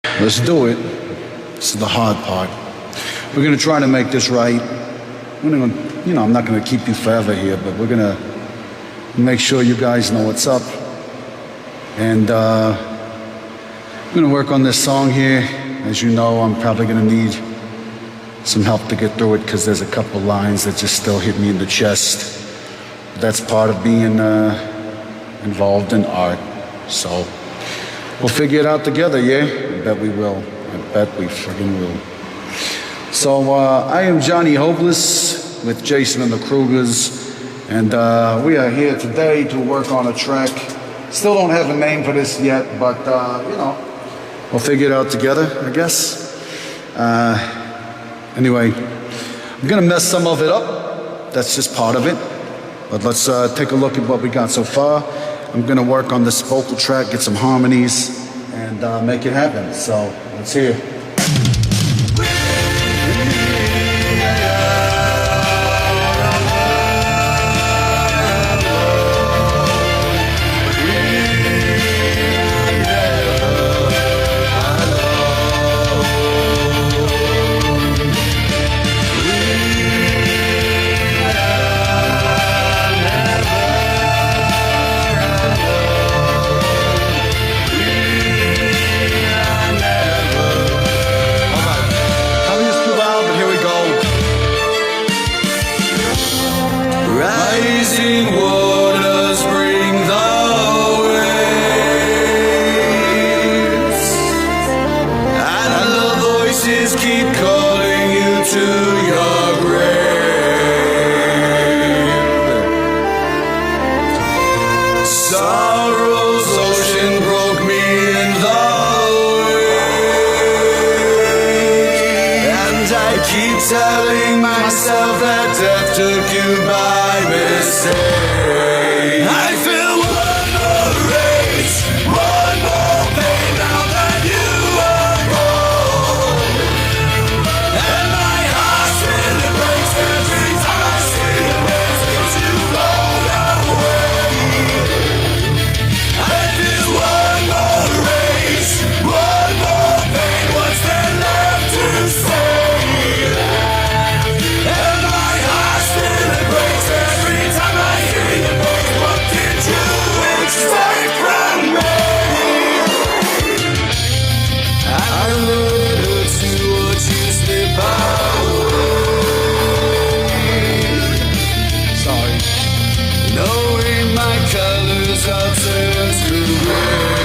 Let's do it. This is the hard part. We're gonna try to make this right. We're gonna, I'm not gonna keep you forever here, but we're gonna make sure you guys know what's up. And we're gonna work on this song here. As you know, I'm probably gonna need some help to get through it because there's a couple lines that just still hit me in the chest. That's part of being involved in art. So we'll figure it out together, yeah? I bet we will. I bet we friggin' will. So I am Johnny Hopeless with Jason and the Kruegers, and we are here today to work on a track. Still don't have a name for this yet, but we'll figure it out together, I guess. Anyway, I'm gonna mess some of it up. That's just part of it. But let's take a look at what we got so far. I'm gonna work on this vocal track, get some harmonies, and make it happen. So let's hear it. Rising waters bring the waves, and the voices keep calling you to your grave. Sorrow's ocean broke me in the waves, and I keep telling myself that death took you by mistake. I feel one more race, one more pain now that you are gone, and my heart still breaks every time I see the message you roll away. I feel one more race, one more pain. What's there left to say? And my heart still breaks every time I hear your voice. What did you expect from me? I know it hurts to watch you slip away. Sorry. Knowing my colors are turned to gray.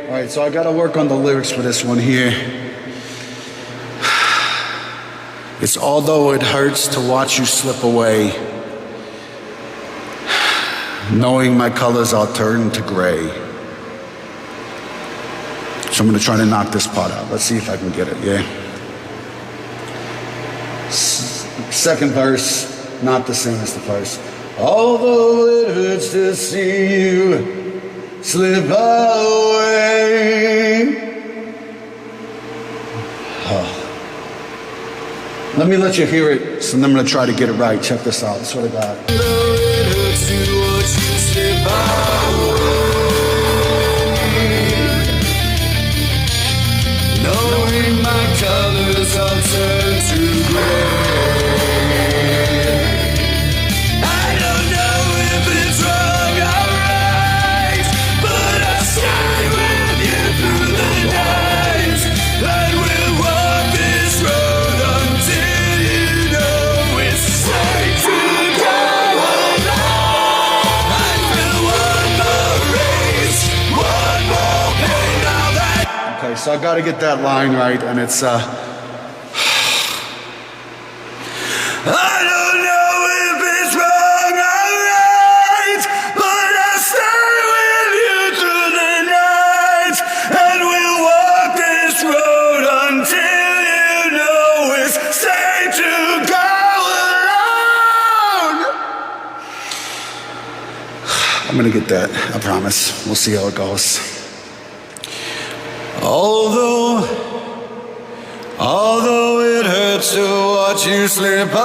All right, so I gotta work on the lyrics for this one here. It's although it hurts to watch you slip away, knowing my colors are turned to gray. So I'm gonna try to knock this part out. Let's see if I can get it, yeah? Second verse, not the same as the first. Although it hurts to see you slip away. Let me let you hear it, so then I'm gonna try to get it right. Check this out, I swear to God. Though it hurts to watch you slip away, knowing my colors are turned to gray. I don't know if it's wrong or right, but I'll stay with you through the night, and we'll walk this road until you know it's safe to go alone. I feel one more race, one more pain now that. Okay, so I gotta get that line right, and it's I don't know if it's wrong or right, but I'll stay with you through the night, and we'll walk this road until you know it's safe to go alone. I'm gonna get that, I promise. We'll see how it goes. Although it hurts to watch you slip away,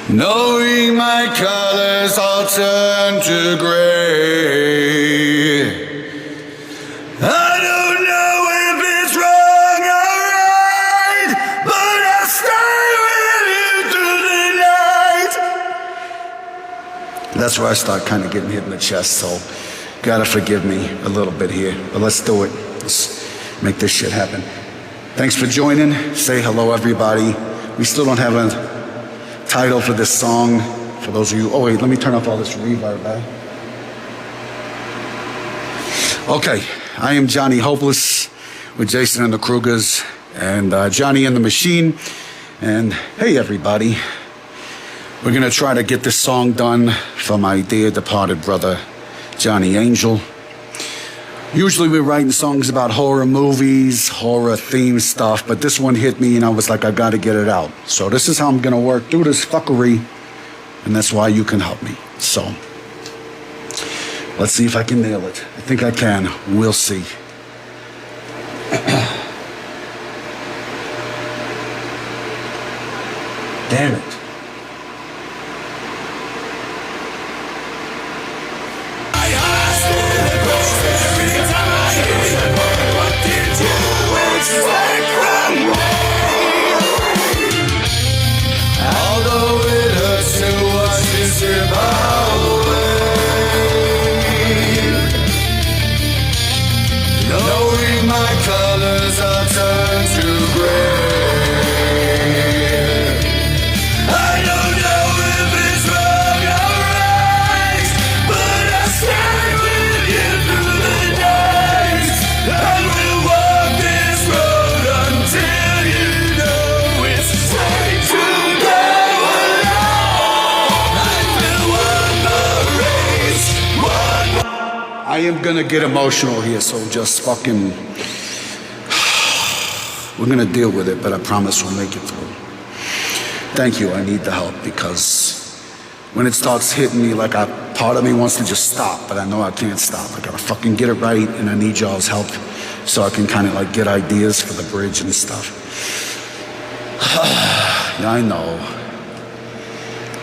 knowing my colors all turn to gray. that's where I start kind of getting hit in the chest. So, gotta forgive me a little bit here, but let's do it. Let's make this shit happen. Thanks for joining. Say hello, everybody. We still don't have a title for this song. For those of you, oh wait, let me turn off all this reverb, Okay, I am Johnny Hopeless with Jason and the Kruegers and Johnny and the Machine. And hey, everybody, we're gonna try to get this song done for my dear departed brother, Johnny Angel. Usually we're writing songs about horror movies, horror themed stuff, but this one hit me and I was like, I gotta get it out. So this is how I'm gonna work through this fuckery, and that's why you can help me. So, let's see if I can nail it. I think I can. We'll see. Damn it. Knowing my colors are turned to gray. I don't know if it's wrong or right, but I stand with you through the night, and we'll walk this road until you know it's safe to go alone. I feel one more race, one more. I am gonna get emotional here, so just fucking... We're gonna deal with it, but I promise we'll make it through. Thank you, I need the help, because when it starts hitting me, like part of me wants to just stop, but I know I can't stop. I gotta fucking get it right, and I need y'all's help so I can kind of like get ideas for the bridge and stuff. Yeah, I know.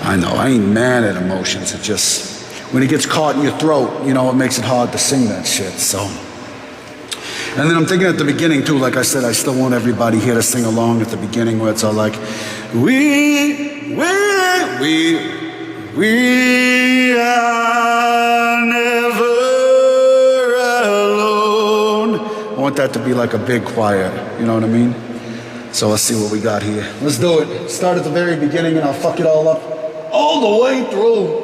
I ain't mad at emotions, it just... When it gets caught in your throat, you know, it makes it hard to sing that shit, so. And then I'm thinking at the beginning too, like I said, I still want everybody here to sing along at the beginning where it's all like, we are never alone. I want that to be like a big choir, you know what I mean? So let's see what we got here. Let's do it. Start at the very beginning and I'll fuck it all up all the way through.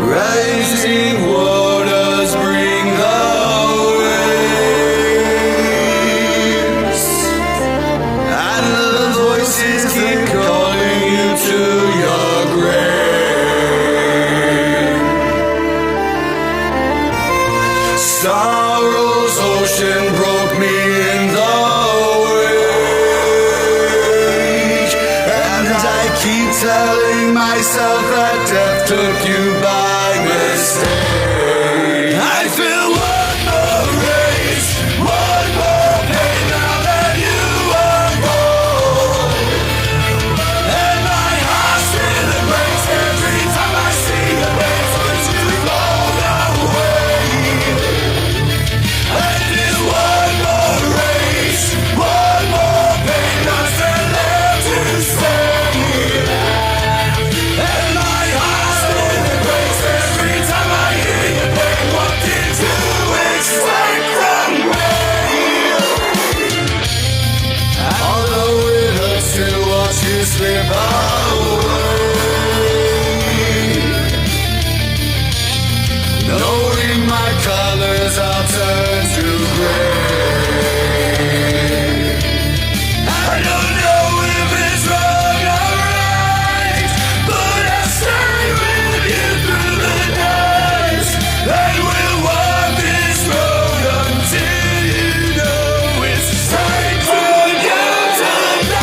Rising waters bring the waves, and the voices keep calling you to your grave. Sorrow's ocean broke me in the wake, and I keep telling myself that death took you by mistake. I feel one more race, one more pain now that you are gone, and my heart still breaks every time I see your face as you roll away. I feel one more race, one more pain, nothing left to say. And my heart still breaks every time I hear your pain walked into its sacred grave. Although it hurts to watch you slip away, knowing my colors are turned to gray. I don't know if it's wrong or right, but I stay with you through the night, and we'll walk this road until you know it's time for you to die.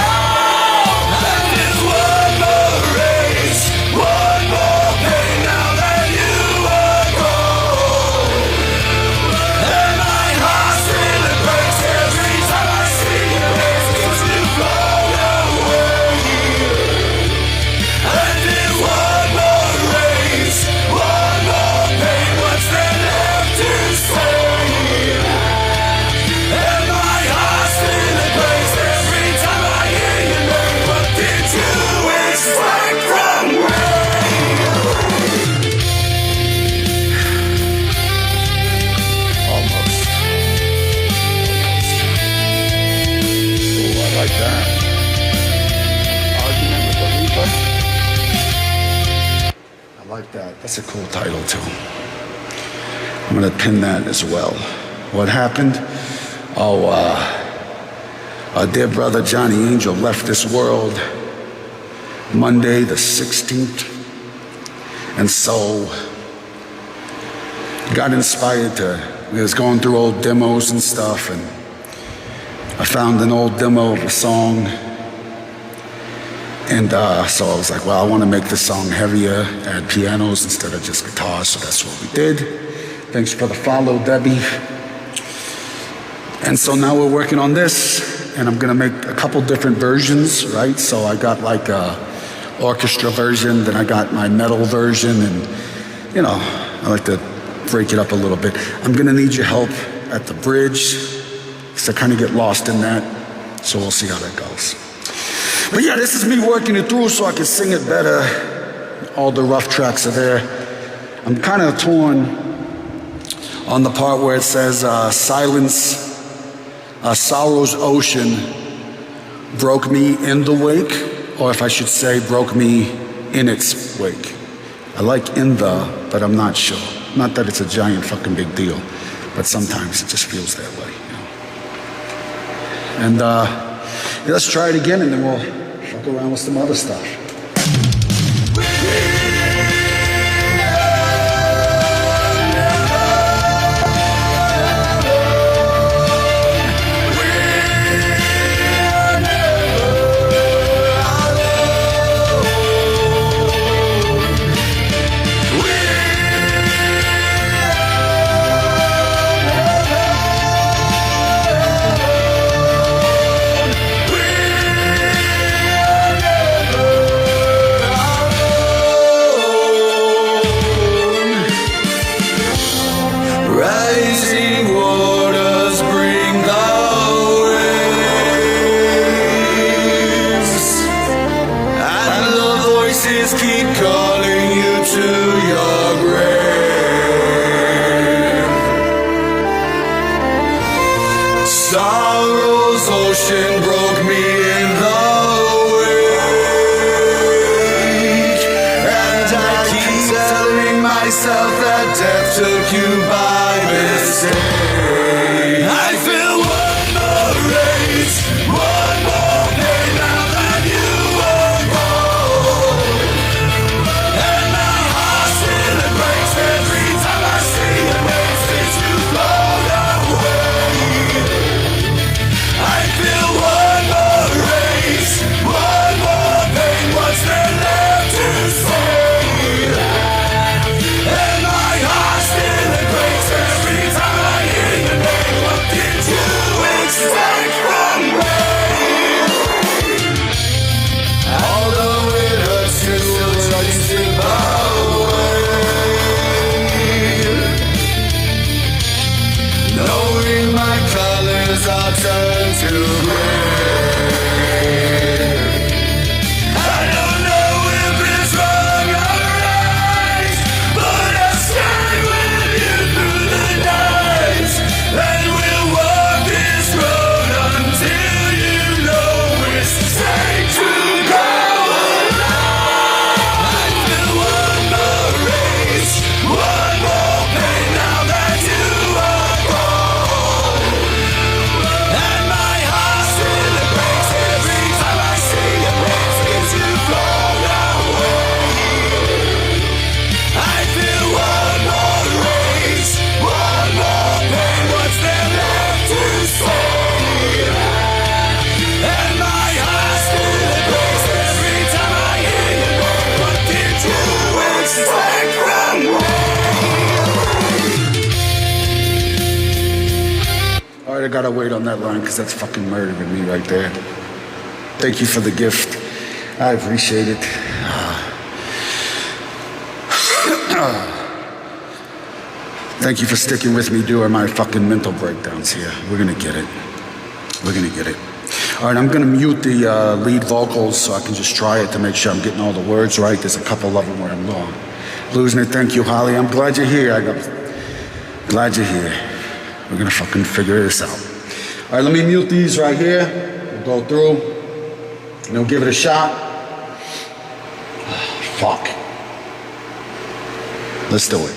like that. That's a cool title too. I'm gonna pin that as well. What happened? Oh, our dear brother Johnny Angel left this world Monday the 16th. And so got inspired we was going through old demos and stuff, and I found an old demo of a song. And so I was like, well, I want to make this song heavier, add pianos instead of just guitars, so that's what we did. Thanks for the follow, Debbie. And so now we're working on this, and I'm gonna make a couple different versions, right? So I got like a orchestra version, then I got my metal version, and you know, I like to break it up a little bit. I'm gonna need your help at the bridge, because I kind of get lost in that, so we'll see how that goes. But yeah, this is me working it through so I can sing it better. All the rough tracks are there. I'm kind of torn on the part where it says, silence, sorrow's ocean broke me in the wake, or if I should say, broke me in its wake. I like in the, but I'm not sure. Not that it's a giant fucking big deal, but sometimes it just feels that way. You know? And let's try it again, and then we'll fuck around with some other stuff. Keep calling you to your grave. Sorrow's ocean broke me in the wake, and I keep telling myself that death took you by mistake. I feel one more rage, one more pain now that you are gone. And my heart still breaks every time I see your face since you flown away. I feel one more rage, one more pain. What's there left to say? And my heart still breaks every time I hear your name. What did you expect from me? Although it hurts, you still chasing away, knowing my colors are turned to gray. I don't know if it's wrong or right, but I'll stay with you through the night, and we'll walk this road until you know it's safe to go alive. I feel one more rage, one more pain now that you are gone. And my heart still breaks every time I see your face since you've flown away. I feel one more rage, one more pain. What's there left to say? And my heart still breaks every time I hear your name. What did you expect from me? All right, I gotta wait on that line because that's fucking murdering me right there. Thank you for the gift. I appreciate it. Thank you for sticking with me during my fucking mental breakdowns here. We're gonna get it. We're gonna get it. All right, I'm gonna mute the lead vocals so I can just try it to make sure I'm getting all the words right. There's a couple of them where I'm wrong. Losing it, thank you, Holly. I'm glad you're here. Glad you're here. We're gonna fucking figure this out. All right, let me mute these right here. We'll go through, and we'll give it a shot. Fuck. Let's do it.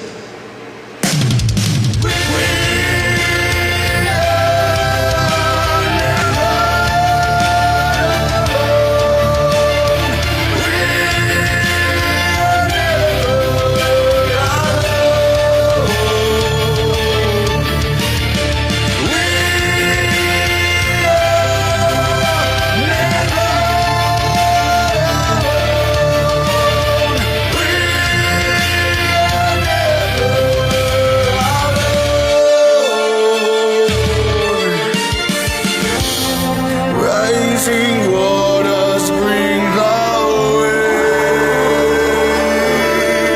Rising waters bring the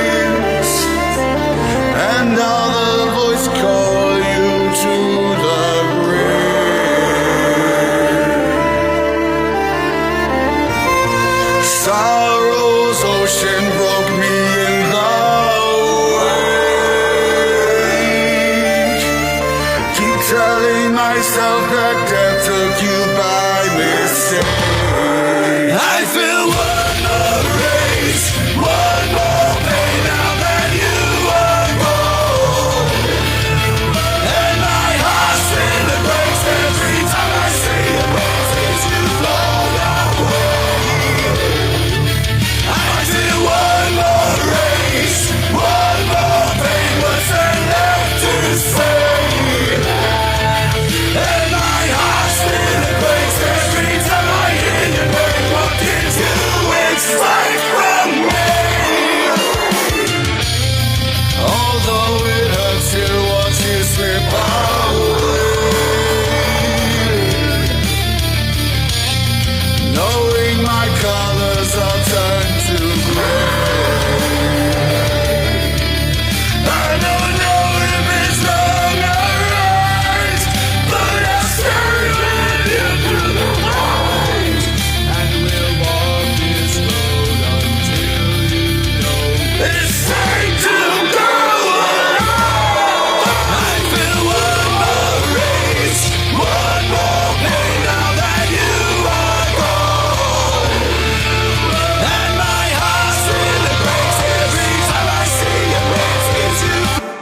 winds, and now the voice call you to the grave. Sorrow's ocean broke me in the wake. Keep telling myself that death took you by mistake. I feel one more rage, one more pain now that you are gone. And my heart still breaks every time I see your faces you flown away. I feel one more rage, one more pain, what's there left to say? And my heart still breaks every time I hear your name. What did you expect from me? Although it hurts to watch you slip away, knowing my colors are turned to gray. I don't know if it's wrong or right, but I'll stay with you through the night, and we'll walk this road until you know it's time to go alone. I feel one more rage, one more pain now that you are gone, and my heart still breaks every time I see your faces you.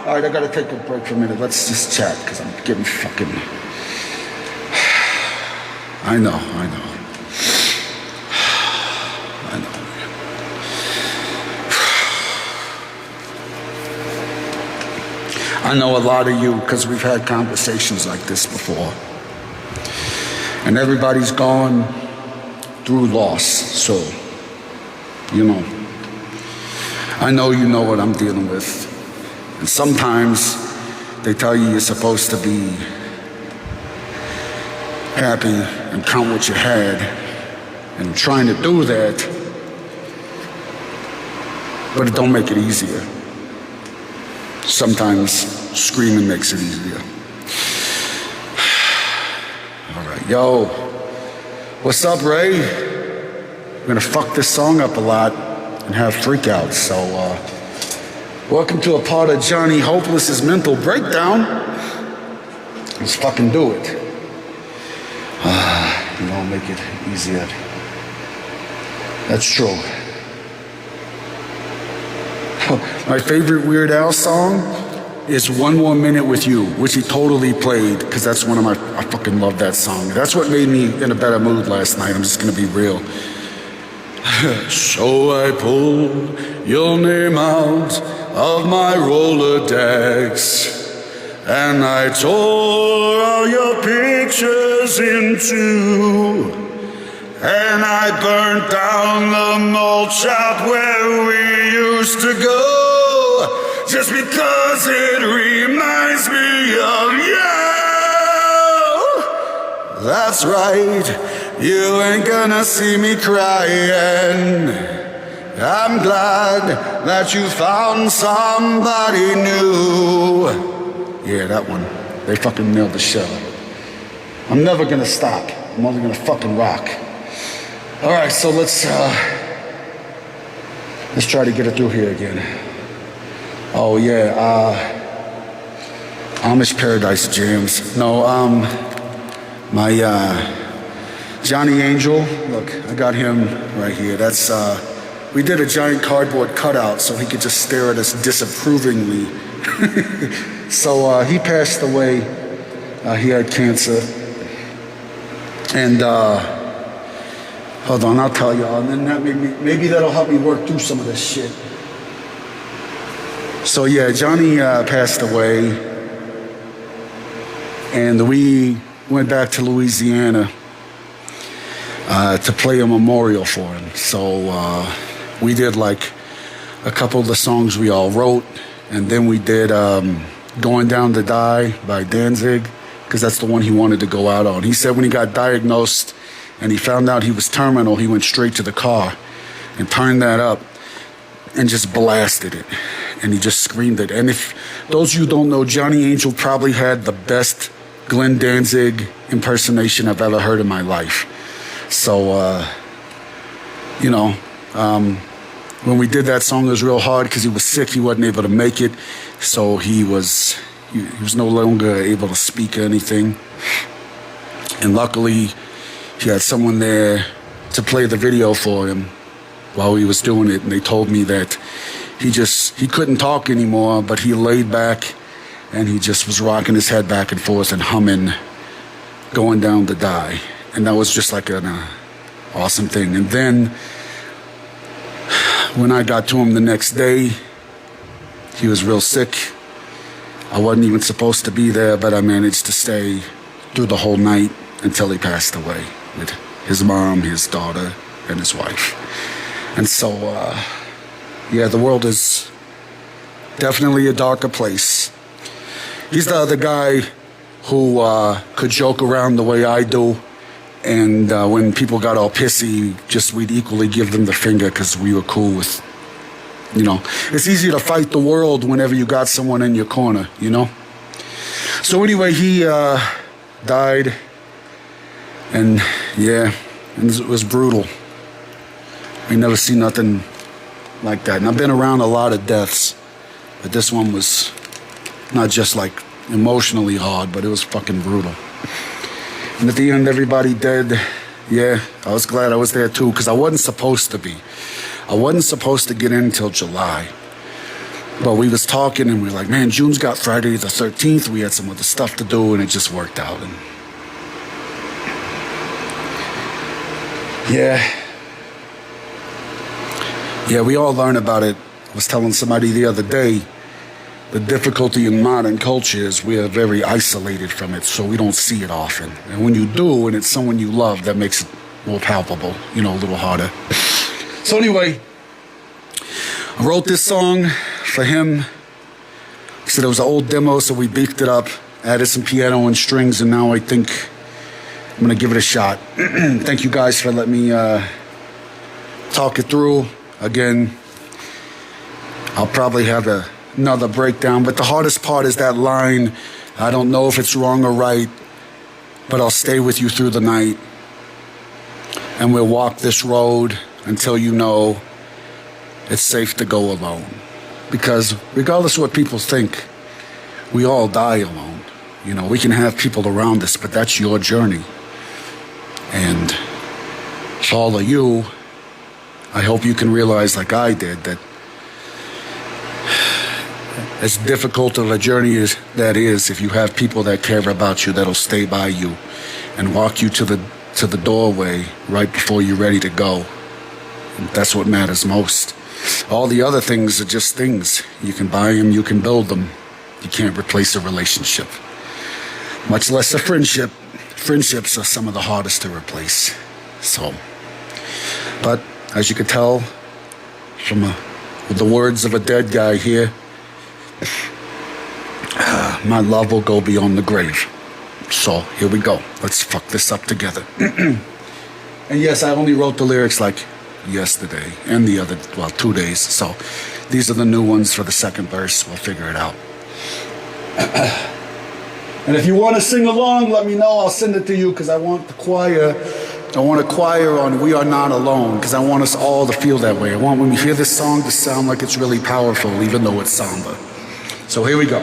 All right, I gotta take a break for a minute. Let's just chat, because I'm getting fucking... I know. I know a lot of you, because we've had conversations like this before. And everybody's gone through loss, so, you know. I know you know what I'm dealing with. And sometimes they tell you you're supposed to be happy and count what you had. And I'm trying to do that, but it don't make it easier. Sometimes screaming makes it easier. All right, yo, what's up, Ray? We're gonna fuck this song up a lot and have freakouts, so welcome to a part of Johnny Hopeless's mental breakdown. Let's fucking do it. You know, make it easier. That's true. My favorite Weird Al song is One More Minute With You, which he totally played, because that's one of my, I fucking love that song. That's what made me in a better mood last night, I'm just gonna be real. So I pulled your name out of my Rolodex, and I tore all your pictures in two, and I burnt down the malt shop where we used to go, just because it reminds me of you. That's right, you ain't gonna see me crying. I'm glad that you found somebody new. Yeah, that one. They fucking nailed the show. I'm never gonna stop. I'm only gonna fucking rock. All right, so let's try to get it through here again. Oh yeah, Amish Paradise Jams. No, my Johnny Angel. Look, I got him right here. That's we did a giant cardboard cutout so he could just stare at us disapprovingly. So he passed away. He had cancer. And hold on, I'll tell y'all. And then maybe that'll help me work through some of this shit. So yeah, Johnny passed away. And we went back to Louisiana to play a memorial for him. So we did like a couple of the songs we all wrote, and then we did Going Down to Die by Danzig, because that's the one he wanted to go out on. He said when he got diagnosed and he found out he was terminal, he went straight to the car and turned that up and just blasted it. And he just screamed it. And if those of you who don't know, Johnny Angel probably had the best Glenn Danzig impersonation I've ever heard in my life. So, you know, when we did that song, it was real hard because he was sick. He wasn't able to make it. So he was no longer able to speak or anything. And luckily, he had someone there to play the video for him while he was doing it. And they told me that he couldn't talk anymore, but he laid back and he just was rocking his head back and forth and humming Going Down to Die. And that was just like an awesome thing. And then when I got to him the next day, he was real sick. I wasn't even supposed to be there, but I managed to stay through the whole night until he passed away with his mom, his daughter, and his wife. And so, yeah, the world is definitely a darker place. He's the other guy who could joke around the way I do. And when people got all pissy, we'd equally give them the finger because we were cool with, you know. It's easy to fight the world whenever you got someone in your corner, you know. So anyway, he died. And yeah, it was brutal. I never seen nothing like that. And I've been around a lot of deaths, but this one was not just like emotionally hard, but it was fucking brutal. And at the end, everybody dead. Yeah, I was glad I was there too, because I wasn't supposed to be. I wasn't supposed to get in until July. But we was talking and we were like, man, June's got Friday the 13th. We had some other stuff to do and it just worked out. And yeah, we all learn about it. I was telling somebody the other day, the difficulty in modern culture is we are very isolated from it, so we don't see it often. And when you do, and it's someone you love, that makes it more palpable, you know, a little harder. So anyway, I wrote this song for him. He said it was an old demo, so we beefed it up, added some piano and strings, and now I think I'm gonna give it a shot. Thank you guys for letting me talk it through. Again, I'll probably have another breakdown, but the hardest part is that line, I don't know if it's wrong or right, but I'll stay with you through the night, and we'll walk this road until you know it's safe to go alone. Because regardless of what people think, we all die alone. You know, we can have people around us, but that's your journey. And for all of you, I hope you can realize, like I did, that as difficult of a journey as that is, if you have people that care about you, that'll stay by you and walk you to the doorway right before you're ready to go. And that's what matters most. All the other things are just things. You can buy them, you can build them. You can't replace a relationship, much less a friendship. Friendships are some of the hardest to replace. So, but as you can tell from the words of a dead guy here, my love will go beyond the grave. So here we go. Let's fuck this up together. And yes, I only wrote the lyrics like yesterday and the other, 2 days. So these are the new ones for the second verse. We'll figure it out. And if you want to sing along, let me know. I'll send it to you because I want the choir. I want a choir on We Are Not Alone because I want us all to feel that way. I want when we hear this song to sound like it's really powerful, even though it's somber. So here we go.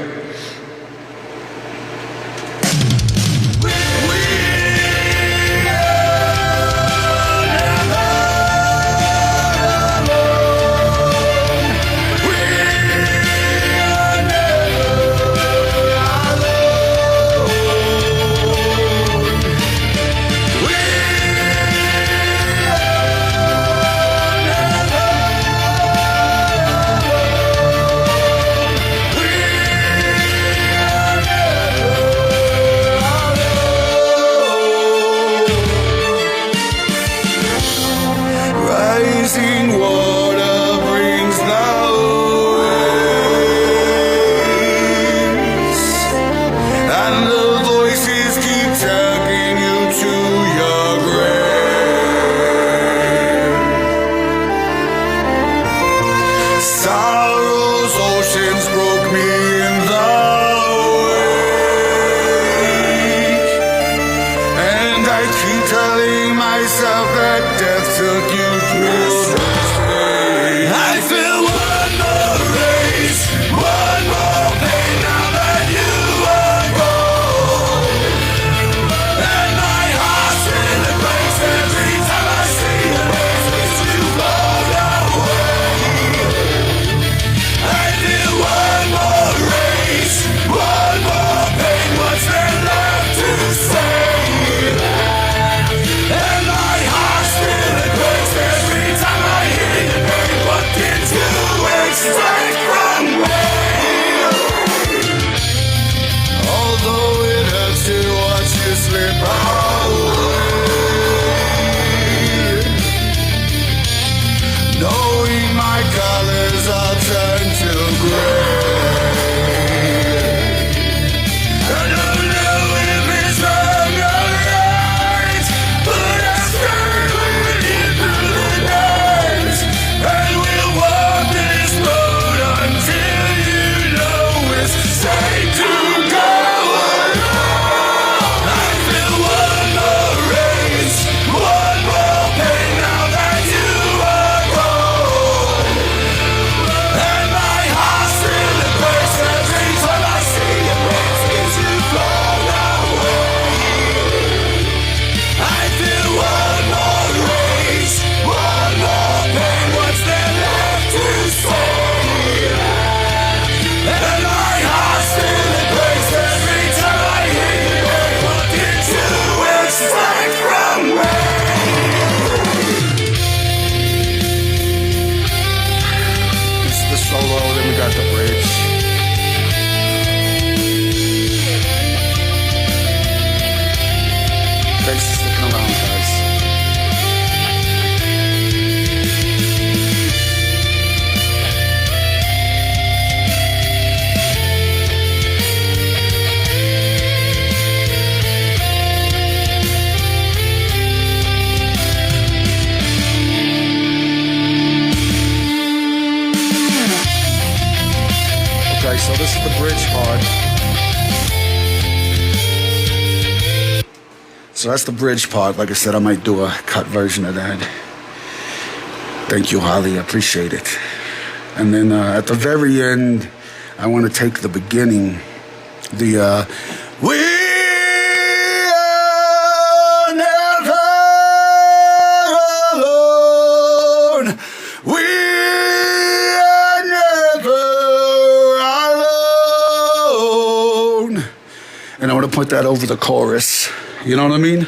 yourself that death took you through this day. I feel one more race, one more pain now that you are gone. And my heart still breaks every time I see the faces you blown away. I feel one more race, one more pain, what's there left to say? And my heart still breaks every time I hear the pain. What did you expect from me? Although it hurts to watch you slip away, knowing my colors all turn to gray. I don't know if it's wrong or right, but I stay with you through the night. And we'll walk this road until you know it's safe to go alone. I feel one more race, one more pain now that you are gone. And my heart still breaks every time I see your faces you flown away. I feel one more race, one more pain, what's there left to say? And my heart still breaks every time I hear you say, what did you expect from me? This is the solo, then we got the bridge. Thanks for sticking around, guys. Okay, so this is the bridge part. So that's the bridge part. Like I said, I might do a cut version of that. Thank you, Holly. I appreciate it. And then at the very end, I want to take the beginning, the we are never alone. We are never alone. And I want to put that over the chorus. You know what I mean?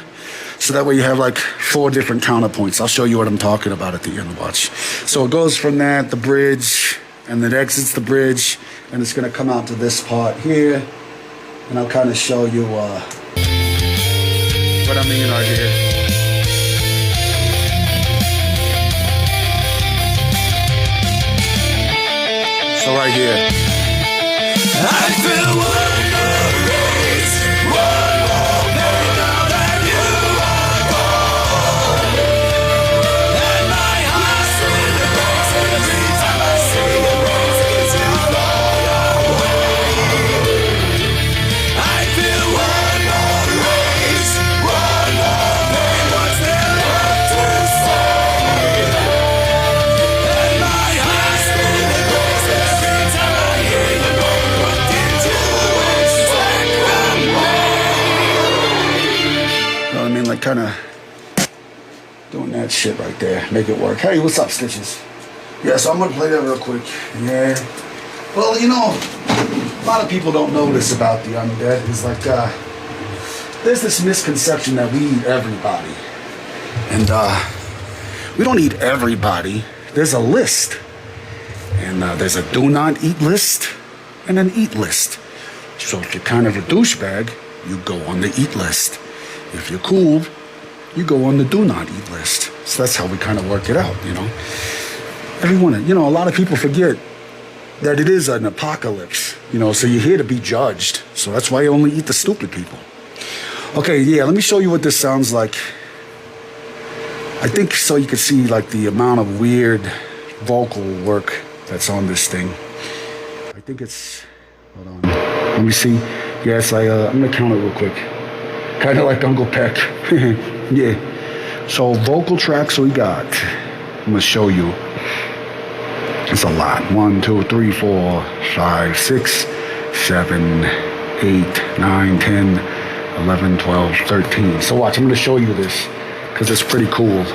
So that way you have like 4 different counterpoints. I'll show you what I'm talking about at the end. Watch. So it goes from that, the bridge, and then exits the bridge, and it's going to come out to this part here. And I'll kind of show you what I mean right here. So right here. I feel one more race, one more pain now that you are gone. And my heart still breaks every time I see your faces you flown away. I feel one more race, one more pain, what's there left to say? And my heart still breaks every time I hear your voice. What did you expect from me? You know what I mean? Like kind of doing that shit right there. Make it work. Hey, what's up, Stitches? Yeah, so I'm going to play that real quick. Yeah. Well, you know, a lot of people don't know this about the Undead. It's like, there's this misconception that we eat everybody. And we don't eat everybody. There's a list. And there's a do not eat list and an eat list. So if you're kind of a douchebag, you go on the eat list. If you're cool, you go on the do not eat list. So that's how we kind of work it out, you know. Everyone, you know, a lot of people forget that it is an apocalypse, you know, so you're here to be judged. So that's why you only eat the stupid people. Okay, yeah, let me show you what this sounds like. I think so you can see like the amount of weird vocal work that's on this thing. I think it's, hold on, let me see. Yeah, it's like, I'm gonna count it real quick. Kind of like Uncle Peck. Yeah. So vocal tracks we got. I'm gonna show you. It's a lot. 1, 2, 3, 4, 5, 6, 7, 8, 9, 10, 11, 12, 13. So watch, I'm gonna show you this because it's pretty cool.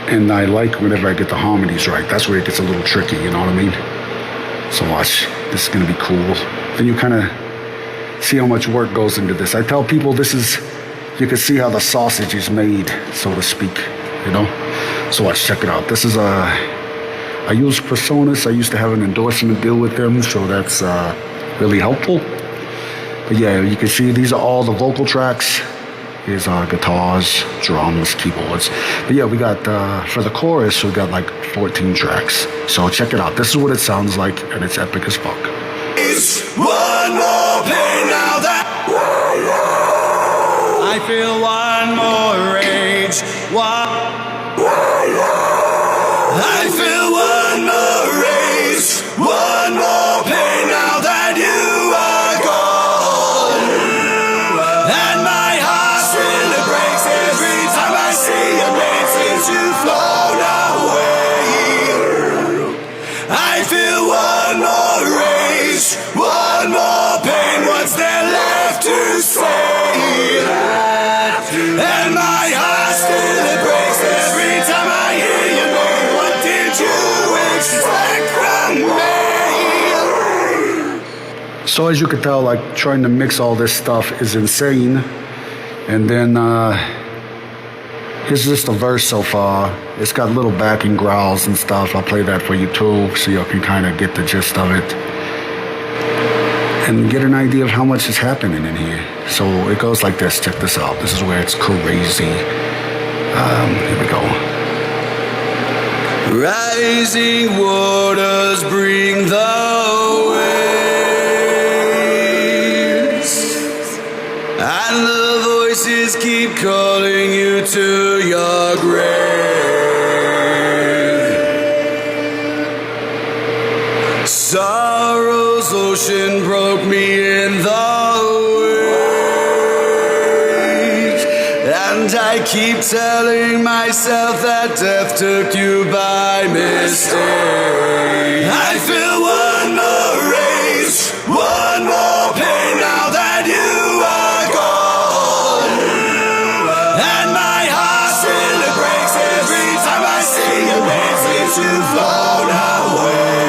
And I like whenever I get the harmonies right. That's where it gets a little tricky, you know what I mean? So watch, this is gonna be cool. Then you kind of see how much work goes into this. I tell people this is, you can see how the sausage is made, so to speak, you know? So watch, check it out. This is I use Personas. I used to have an endorsement deal with them, so that's really helpful. But yeah, you can see these are all the vocal tracks. Here's guitars, drums, keyboards. But yeah, we got, for the chorus, we got like 14 tracks. So check it out. This is what it sounds like, and it's epic as fuck. One more pain now that I feel one more rage. I feel one more rage. One more pain now that you are gone. And my heart really breaks every time I see your name since you've flown away. I feel one more rage. One more pain, what's there left to say? And my heart still it breaks every time I hear your name. What did you expect from me? So as you can tell, like trying to mix all this stuff is insane. And then here's just a verse so far. It's got little backing growls and stuff. I'll play that for you too, so you can kind of get the gist of it and get an idea of how much is happening in here. So it goes like this. Check this out. This is where it's crazy. Here we go. Rising waters bring the waves, and the voices keep calling you to your grave. Sorrow's ocean broke me in the waves, and I keep telling myself that death took you by mistake. I feel one more rage, one more pain now that you are gone. And my heart still breaks every time I see your name since you've flown away.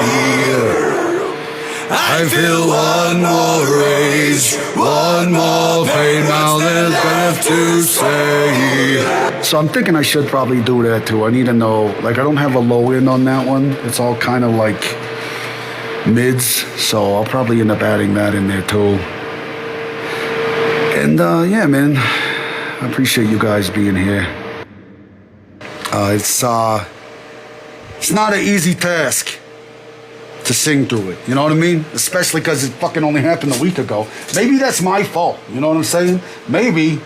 I feel one more rage, one more pain, now there's left to say. So I'm thinking I should probably do that too. I need to know, like I don't have a low end on that one. It's all kind of like mids, so I'll probably end up adding that in there too. And yeah, man, I appreciate you guys being here. It's not an easy task to sing through it, you know what I mean? Especially because it fucking only happened a week ago. Maybe that's my fault, you know what I'm saying? Maybe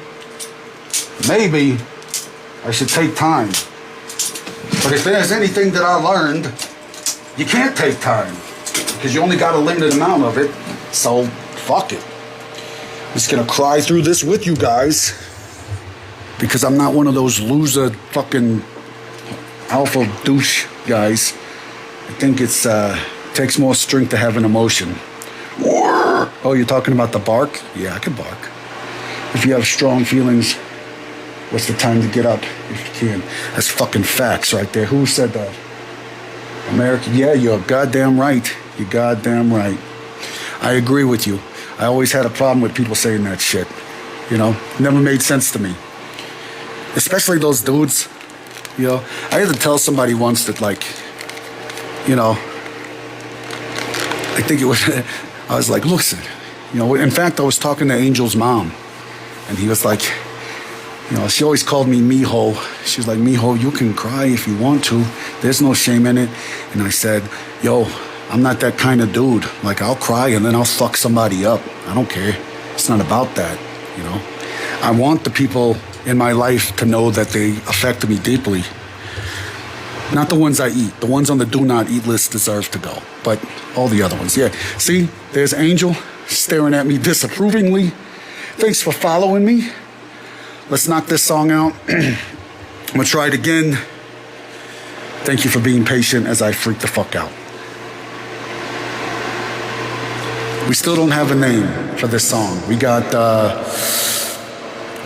I should take time. But if there's anything that I learned, you can't take time because you only got a limited amount of it. So fuck it. I'm just gonna cry through this with you guys because I'm not one of those loser fucking alpha douche guys. I think it's takes more strength to have an emotion. Oh, you're talking about the bark? Yeah, I can bark. If you have strong feelings, what's the time to get up if you can? That's fucking facts right there. Who said that? America? Yeah, you're goddamn right. You're goddamn right. I agree with you. I always had a problem with people saying that shit. You know, never made sense to me. Especially those dudes. You know, I had to tell somebody once that, like, you know, I think it was, I was like, listen, you know, in fact, I was talking to Angel's mom, and he was like, you know, she always called me Mijo. She was like, Mijo, you can cry if you want to. There's no shame in it. And I said, yo, I'm not that kind of dude. Like, I'll cry and then I'll fuck somebody up. I don't care. It's not about that, you know. I want the people in my life to know that they affected me deeply. Not the ones I eat. The ones on the do not eat list deserve to go. But all the other ones, yeah. See, there's Angel staring at me disapprovingly. Thanks for following me. Let's knock this song out. gonna try it again. Thank you for being patient as I freak the fuck out. We still don't have a name for this song. We got,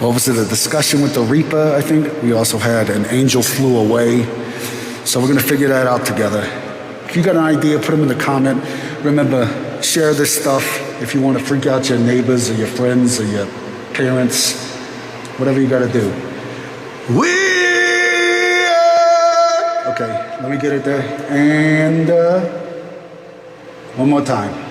what was it, a discussion with the Reaper, I think? We also had An Angel Flew Away. So we're gonna figure that out together. If you got an idea, put them in the comment. Remember, share this stuff if you want to freak out your neighbors or your friends or your parents, whatever you gotta do. Okay, let me get it there. And one more time.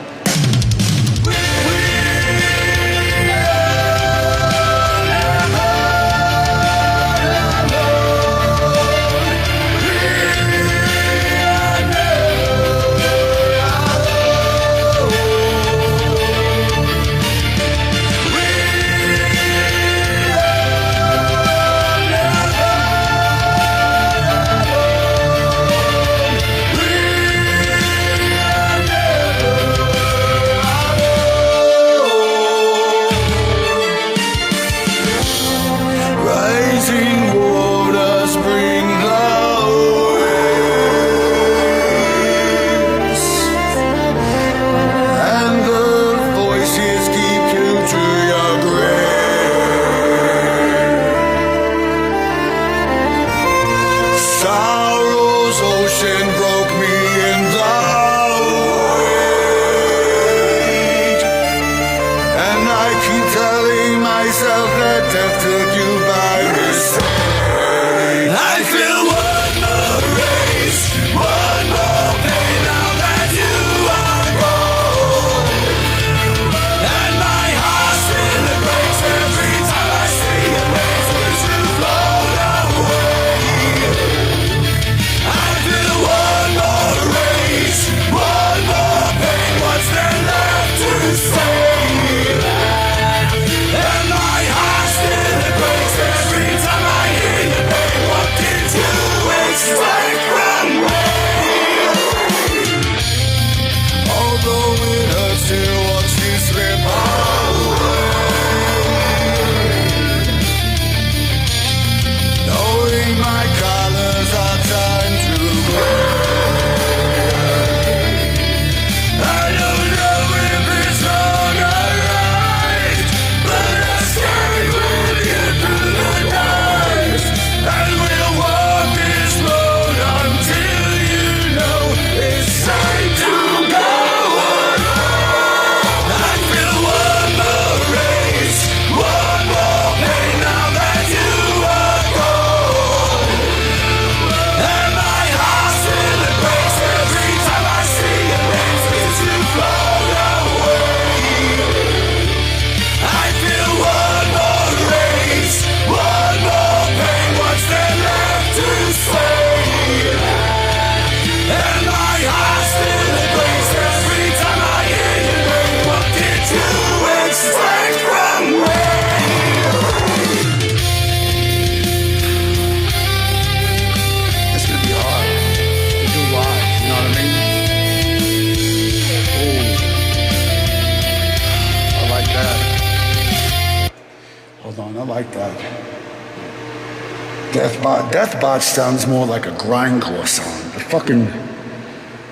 Deathbot sounds more like a grindcore song. The fucking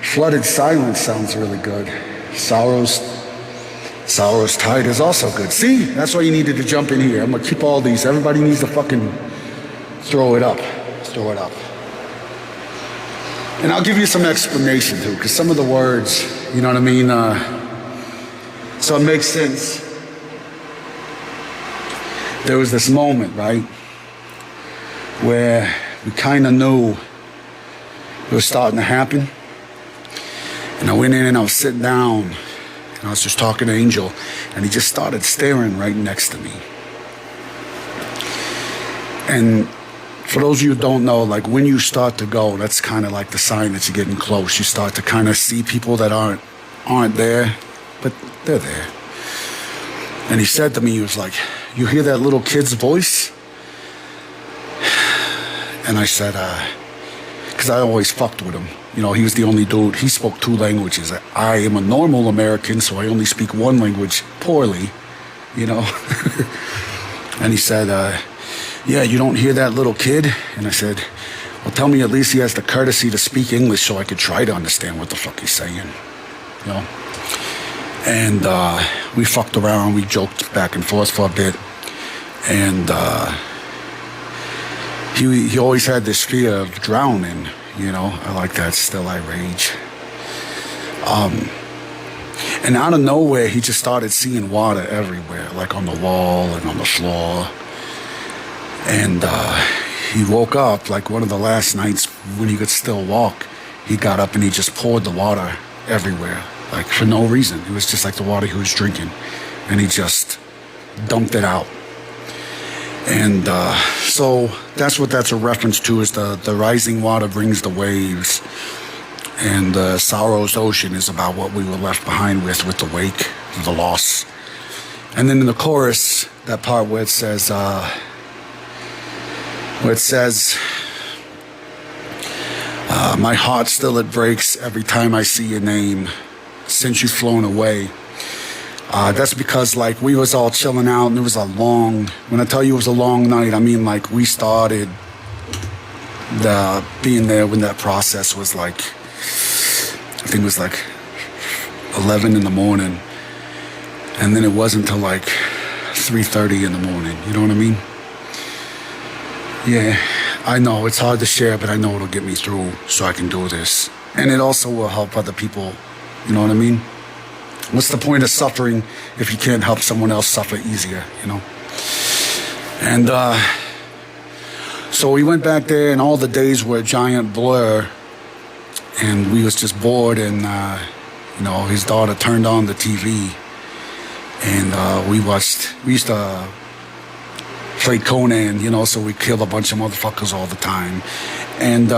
Flooded Silence sounds really good. Sorrow's Tide is also good. See, that's why you needed to jump in here. I'm gonna keep all these. Everybody needs to fucking throw it up. Throw it up. And I'll give you some explanation too, because some of the words, you know what I mean? So it makes sense. There was this moment, right, where we kind of knew it was starting to happen. And I went in and I was sitting down and I was just talking to Angel and he just started staring right next to me. And for those of you who don't know, like when you start to go, that's kind of like the sign that you're getting close. You start to kind of see people that aren't there, but they're there. And he said to me, he was like, "You hear that little kid's voice?" And I said, because I always fucked with him. You know, he was the only dude. He spoke 2 languages. I am a normal American, so I only speak 1 language poorly, you know. And he said, yeah, you don't hear that little kid? And I said, well, tell me at least he has the courtesy to speak English so I could try to understand what the fuck he's saying, you know? And we fucked around, we joked back and forth for a bit. And he always had this fear of drowning, you know? I like that, still I rage. And out of nowhere, he just started seeing water everywhere, like on the wall and on the floor. And he woke up, like one of the last nights when he could still walk, he got up and he just poured the water everywhere, like for no reason. It was just like the water he was drinking. And he just dumped it out. And so that's what that's a reference to, is the rising water brings the waves. And Sorrow's Ocean is about what we were left behind with the wake, the loss. And then in the chorus, that part where it says, my heart still it breaks every time I see your name, since you've flown away. That's because like we was all chilling out and it was a long, when I tell you it was a long night, I mean like we started being there when that process was like, I think it was like 11 in the morning. And then it wasn't until like 3:30 in the morning. You know what I mean? Yeah, I know it's hard to share, but I know it'll get me through so I can do this. And it also will help other people. You know what I mean? What's the point of suffering if you can't help someone else suffer easier, you know? And so we went back there and all the days were a giant blur. And we was just bored, and you know, his daughter turned on the TV, and we used to play Conan, you know, so we killed a bunch of motherfuckers all the time. And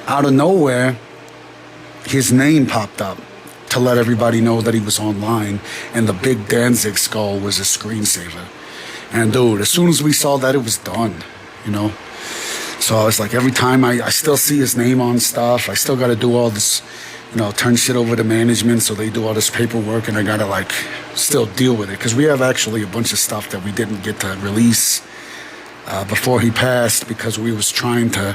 out of nowhere, his name popped up to let everybody know that he was online, and the big Danzig skull was a screensaver. And dude, as soon as we saw that, it was done, you know. So I was like, every time I still see his name on stuff, I still got to do all this, you know, turn shit over to management so they do all this paperwork, and I got to like still deal with it. Because we have actually a bunch of stuff that we didn't get to release before he passed, because we was trying to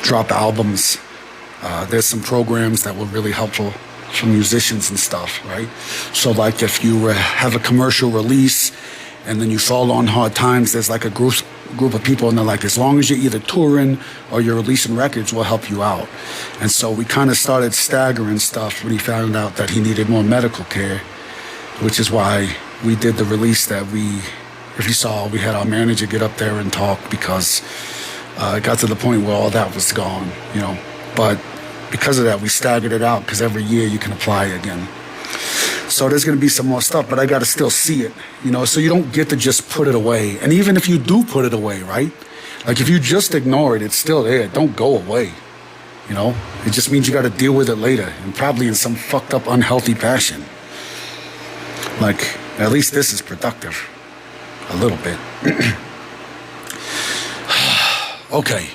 drop albums. There's some programs that were really helpful for musicians and stuff, right? So like if you have a commercial release and then you fall on hard times, there's like a group of people, and they're like, as long as you're either touring or you're releasing records, we'll help you out. And so we kind of started staggering stuff when he found out that he needed more medical care, which is why we did the release that if you saw, we had our manager get up there and talk, because it got to the point where all that was gone, you know. But because of that, we staggered it out, because every year you can apply again. So there's going to be some more stuff, but I got to still see it, you know, so you don't get to just put it away. And even if you do put it away, right? Like if you just ignore it, it's still there. Don't go away, you know? It just means you got to deal with it later, and probably in some fucked up, unhealthy fashion. Like, at least this is productive. A little bit. Okay.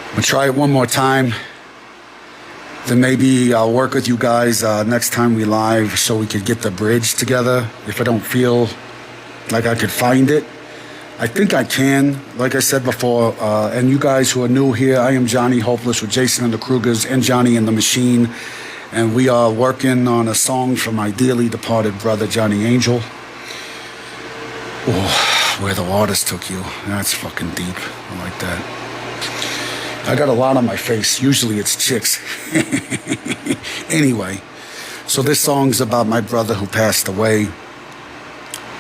I'm going to try it one more time. Then maybe I'll work with you guys next time we live so we could get the bridge together. If I don't feel like I could find it, I think I can. Like I said before, and you guys who are new here, I am Johnny Hopeless with Jason and the Kruegers and Johnny and the Machine. And we are working on a song for my dearly departed brother, Johnny Angel. Oh, where the waters took you. That's fucking deep. I like that. I got a lot on my face. Usually it's chicks. Anyway, so this song's about my brother who passed away.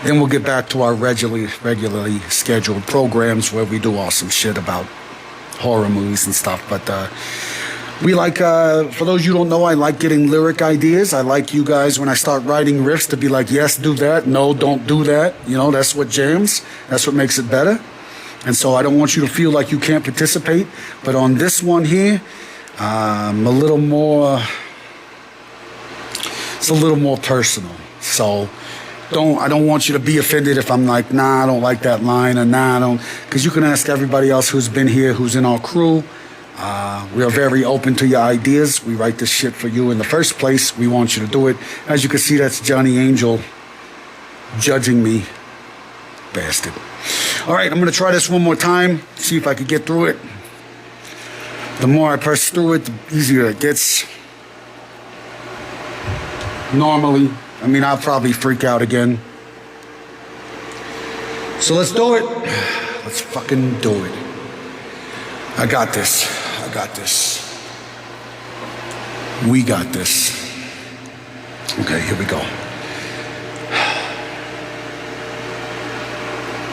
Then we'll get back to our regularly scheduled programs where we do awesome shit about horror movies and stuff. But we like, for those you don't know, I like getting lyric ideas. I like you guys, when I start writing riffs, to be like, yes, do that. No, don't do that. You know, that's what jams. That's what makes it better. And so I don't want you to feel like you can't participate. But on this one here, a little more, it's a little more personal. So I don't want you to be offended if I'm like, nah, I don't like that line, or nah, I don't. Because you can ask everybody else who's been here, who's in our crew. We are very open to your ideas. We write this shit for you in the first place. We want you to do it. As you can see, that's Johnny Angel judging me Bastard. All right, I'm going to try this one more time, see if I can get through it. The more I press through it, the easier it gets. Normally, I mean, I'll probably freak out again. So let's do it. Let's fucking do it. I got this. I got this. We got this. Okay, here we go.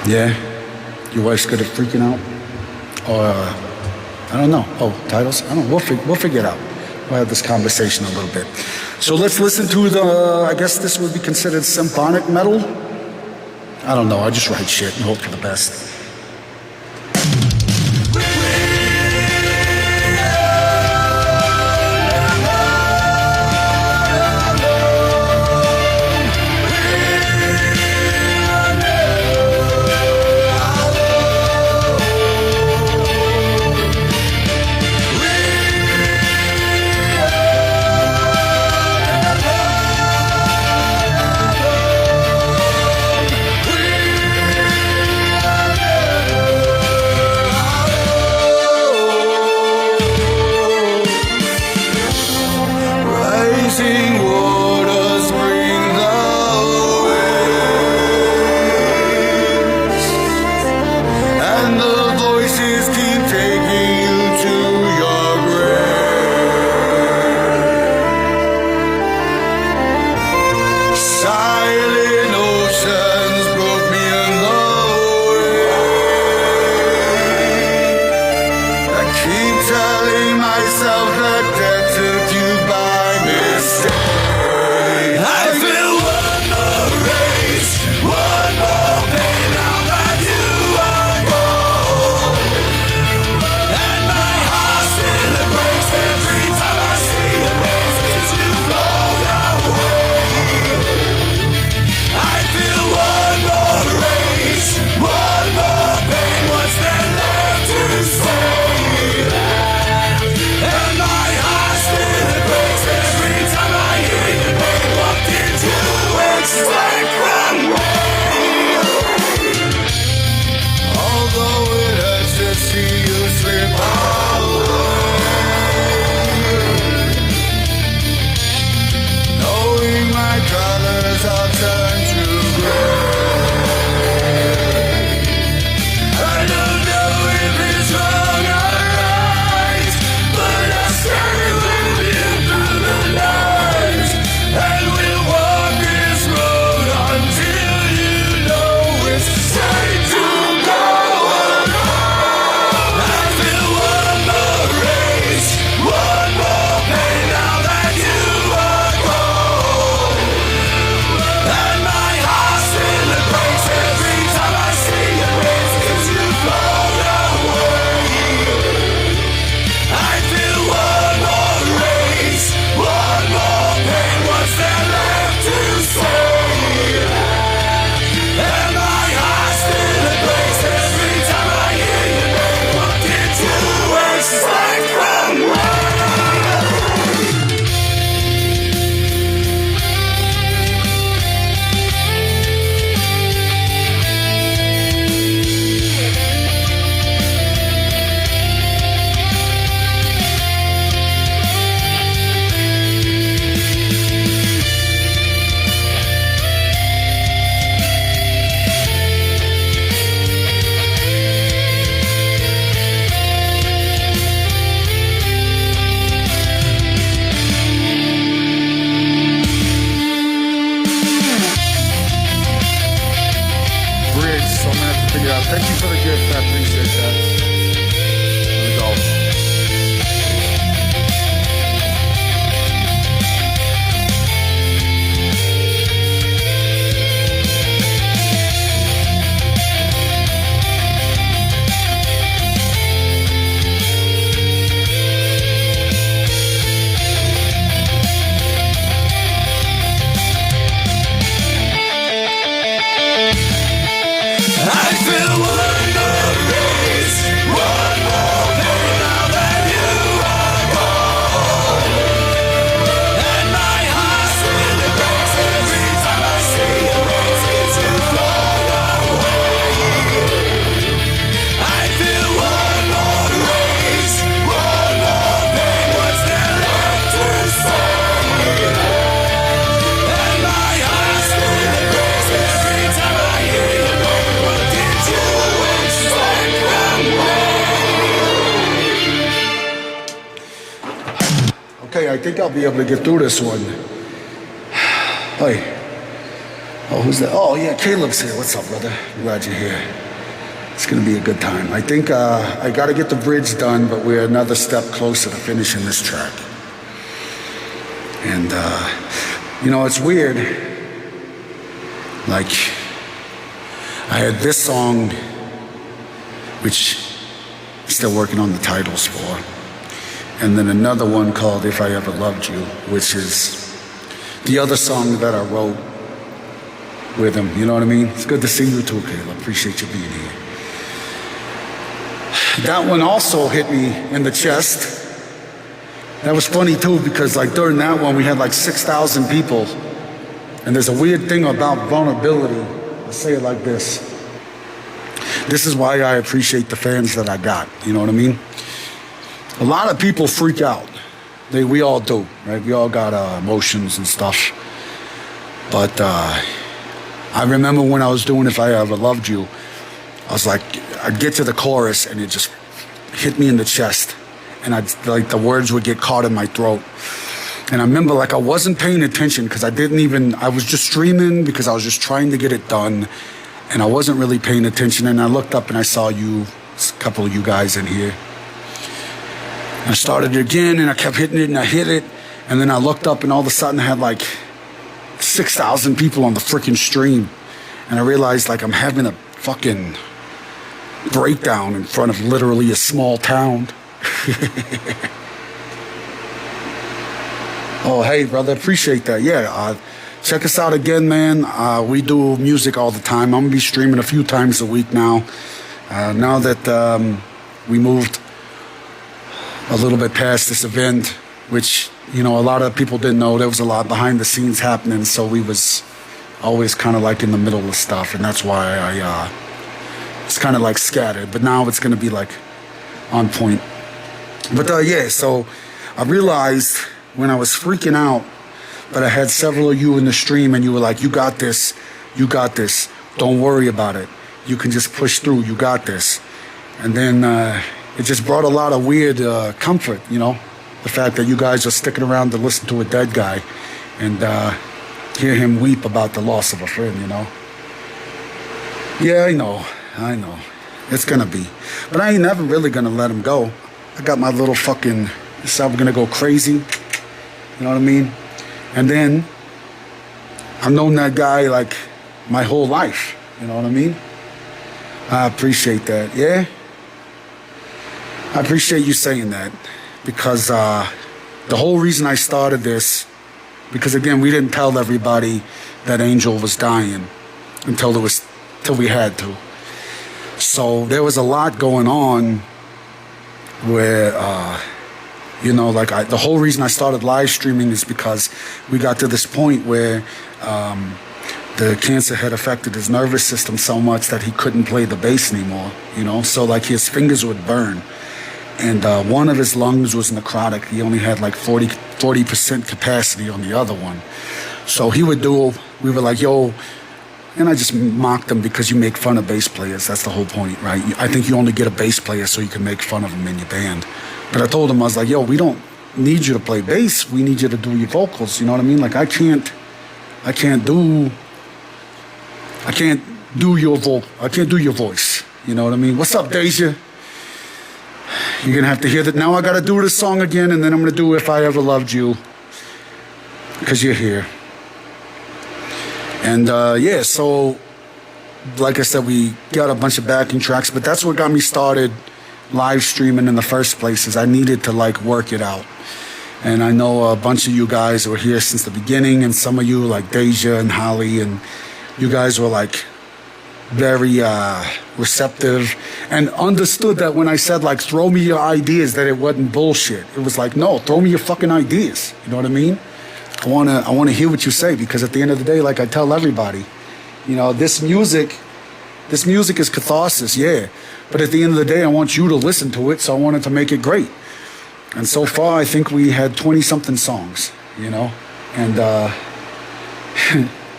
Yeah? Your wife's good at freaking out? Or, I don't know. Oh, titles? I don't know. We'll figure it out. We'll have this conversation a little bit. So let's listen to the, I guess this would be considered symphonic metal? I don't know. I just write shit and hope for the best. Thank you for the gift. I appreciate that. Here we go. I feel wondering. Okay, I think I'll be able to get through this one. Hey. Oh, who's that? Oh, yeah, Caleb's here. What's up, brother? Glad you're here. It's going to be a good time. I think I got to get the bridge done, but we're another step closer to finishing this track. And, you know, it's weird. Like, I had this song, which I'm still working on the titles for. And then another one called If I Ever Loved You, which is the other song that I wrote with him. You know what I mean? It's good to see you too, Caleb. Appreciate you being here. That one also hit me in the chest. That was funny too, because like during that one we had like 6,000 people. And there's a weird thing about vulnerability. I'll say it like this. This is why I appreciate the fans that I got. You know what I mean? A lot of people freak out. We all do, right? We all got emotions and stuff. But I remember when I was doing If I Ever Loved You, I was like, I'd get to the chorus and it just hit me in the chest. And like the words would get caught in my throat. And I remember like I wasn't paying attention because I was just streaming because I was just trying to get it done. And I wasn't really paying attention. And I looked up and I saw you, a couple of you guys in here. I started it again and I kept hitting it and I hit it. And then I looked up and all of a sudden I had like 6,000 people on the freaking stream. And I realized like I'm having a fucking breakdown in front of literally a small town. Oh, hey, brother, appreciate that. Yeah, check us out again, man. We do music all the time. I'm going to be streaming a few times a week now. Now that we moved a little bit past this event, which, you know, a lot of people didn't know. There was a lot behind the scenes happening, so we was always kind of like in the middle of stuff, and that's why it's kind of like scattered. But now it's going to be like on point. But yeah, so I realized when I was freaking out, but I had several of you in the stream and you were like, you got this, don't worry about it. You can just push through, you got this. And then it just brought a lot of weird comfort, you know, the fact that you guys are sticking around to listen to a dead guy and hear him weep about the loss of a friend, you know. Yeah, I know. It's gonna be. But I ain't never really gonna let him go. I got my little fucking, this I'm gonna go crazy. You know what I mean? And then, I've known that guy like my whole life. You know what I mean? I appreciate that. Yeah? I appreciate you saying that. Because the whole reason I started this, because again, we didn't tell everybody that Angel was dying until we had to. So there was a lot going on where, you know, like the whole reason I started live streaming is because we got to this point where the cancer had affected his nervous system so much that he couldn't play the bass anymore, you know? So like his fingers would burn. And one of his lungs was necrotic. He only had like 40% capacity on the other one. So we were like, yo, and I just mocked him because you make fun of bass players. That's the whole point, right? I think you only get a bass player so you can make fun of them in your band. But I told him, I was like, yo, we don't need you to play bass. We need you to do your vocals. You know what I mean? Like I can't do your voice. You know what I mean? What's up, Deja? You're gonna have to hear that. Now I gotta do this song again, and then I'm gonna do If I Ever Loved You, because you're here. And yeah, so like I said, we got a bunch of backing tracks, but that's what got me started live streaming in the first place, is I needed to like work it out. And I know a bunch of you guys were here since the beginning, and some of you like Deja and Holly, and you guys were like very receptive and understood that when I said like throw me your ideas, that it wasn't bullshit. It was like, no, throw me your fucking ideas. You know what I mean? I wanna hear what you say, because at the end of the day, like I tell everybody, you know, this music is catharsis, yeah. But at the end of the day, I want you to listen to it, so I wanted to make it great. And so far, I think we had 20-something songs, you know? And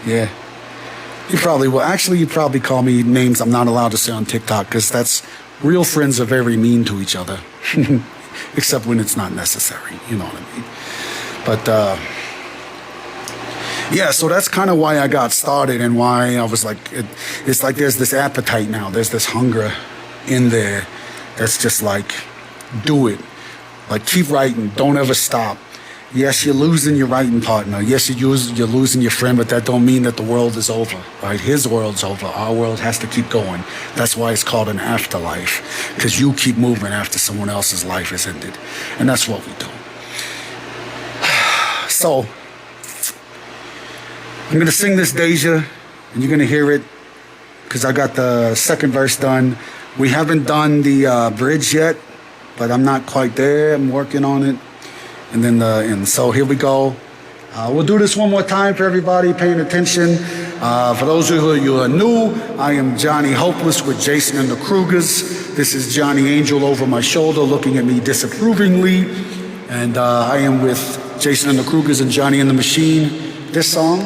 yeah. You probably call me names I'm not allowed to say on TikTok, because that's, real friends are very mean to each other. Except when it's not necessary, you know what I mean? But yeah, so that's kind of why I got started and why I was like, it's like there's this appetite now. There's this hunger in there that's just like, do it. Like, keep writing. Don't ever stop. Yes, you're losing your writing partner. Yes, you're losing your friend, but that don't mean that the world is over, right? His world's over. Our world has to keep going. That's why it's called an afterlife, because you keep moving after someone else's life is ended. And that's what we do. So, I'm going to sing this Deja, and you're going to hear it, because I got the second verse done. We haven't done the bridge yet, but I'm not quite there. I'm working on it. And then so here we go. We'll do this one more time for everybody paying attention. For those of you who are new, I am Johnny Hopeless with Jason and the Kruegers. This is Johnny Angel over my shoulder looking at me disapprovingly. And I am with Jason and the Kruegers and Johnny and the Machine. This song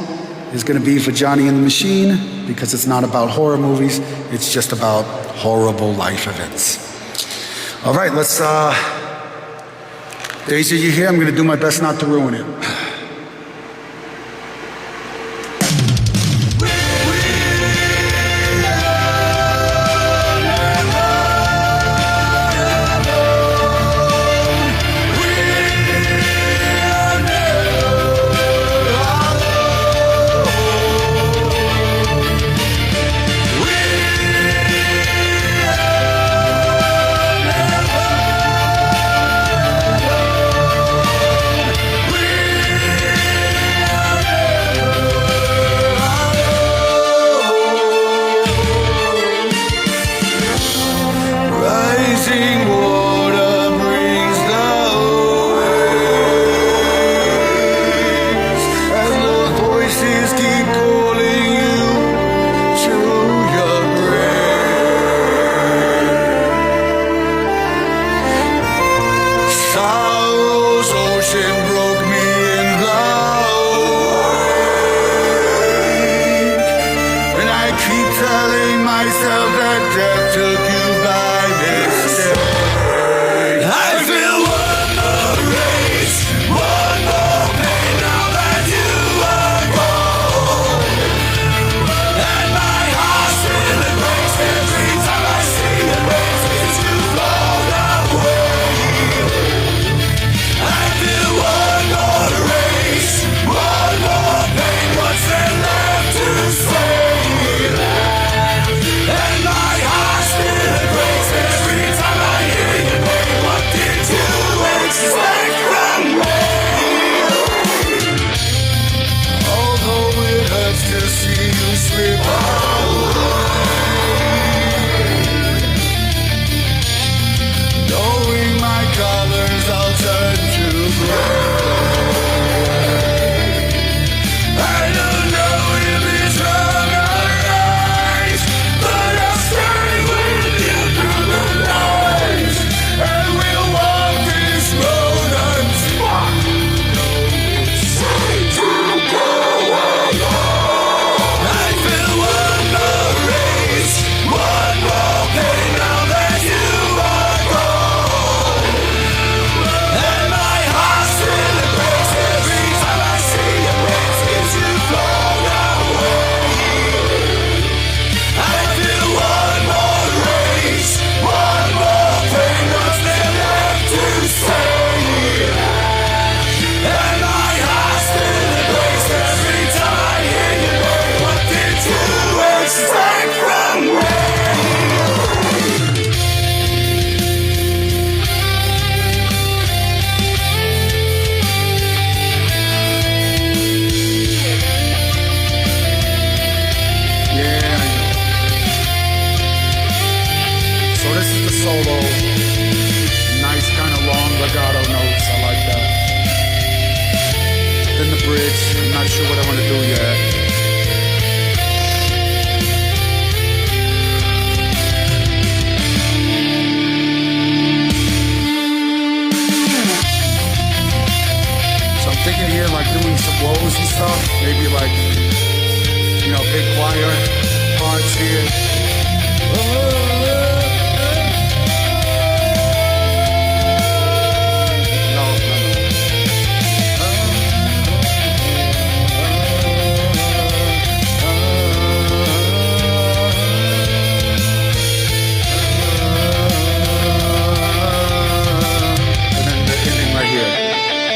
is going to be for Johnny and the Machine because it's not about horror movies. It's just about horrible life events. All right, let's... Deja, you here? I'm going to do my best not to ruin it.